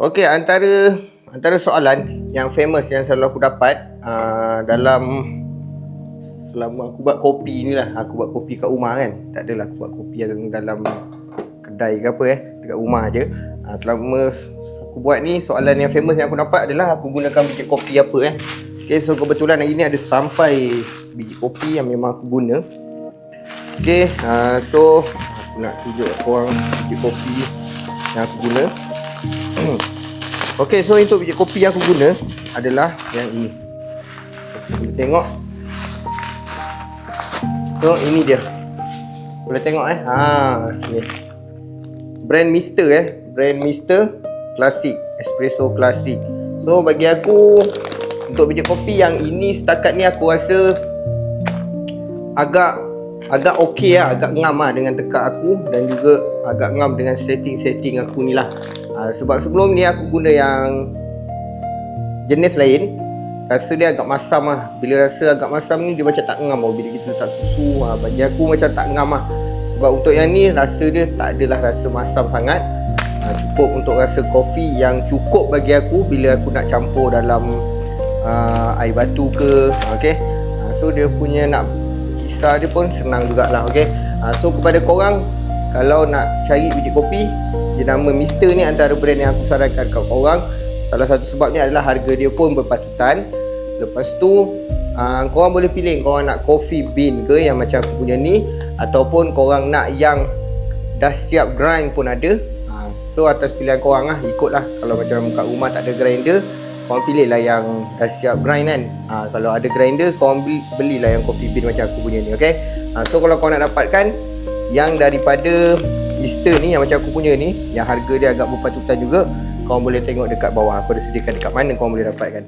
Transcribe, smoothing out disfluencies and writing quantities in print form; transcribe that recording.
Okey, antara soalan yang famous yang selalu aku dapat selama aku buat kopi ni lah. Aku buat kopi kat rumah kan. Tak adalah aku buat kopi yang dalam kedai ke apa dekat rumah je. Selama aku buat ni, soalan yang famous yang aku dapat adalah aku gunakan biji kopi apa Okay, so kebetulan hari ni ada sampai biji kopi yang memang aku guna. Okay, so aku nak tunjuk korang biji kopi yang aku guna. Okay, so untuk biji kopi yang aku guna adalah yang ini. Boleh tengok. So ini dia. Boleh tengok ni. Brand Mister Brand Mister Classic, Espresso Classic. So bagi aku, untuk biji kopi yang ini setakat ni aku rasa agak okey agak ngam dengan tekak aku, dan juga agak ngam dengan setting aku ni lah. Sebab sebelum ni aku guna yang jenis lain, rasa dia agak masam Bila rasa agak masam ni dia macam tak ngam bila kita letak susu. Bagi aku macam tak ngam Sebab untuk yang ni rasa dia tak adalah rasa masam sangat. Cukup untuk rasa kopi yang cukup bagi aku bila aku nak campur dalam air batu ke. Okay, so dia punya nak kisar dia pun senang jugalah. Okay, so kepada korang, kalau nak cari biji kopi dia nama Mister ni, antara brand yang aku sarankan kat korang. Salah satu sebabnya adalah harga dia pun berpatutan. Lepas tu korang boleh pilih korang nak coffee bean ke yang macam aku punya ni, ataupun korang nak yang dah siap grind pun ada. So atas pilihan korang ikutlah. Kalau macam kat rumah tak ada grinder, korang pilih lah yang dah siap grind kan. Kalau ada grinder, korang belilah yang coffee bean macam aku punya ni. Okay, so kalau korang nak dapatkan yang daripada Mister ni, yang macam aku punya ni, yang harga dia agak berpatutan juga, korang boleh tengok dekat bawah. Aku ada sediakan dekat mana korang boleh dapatkan.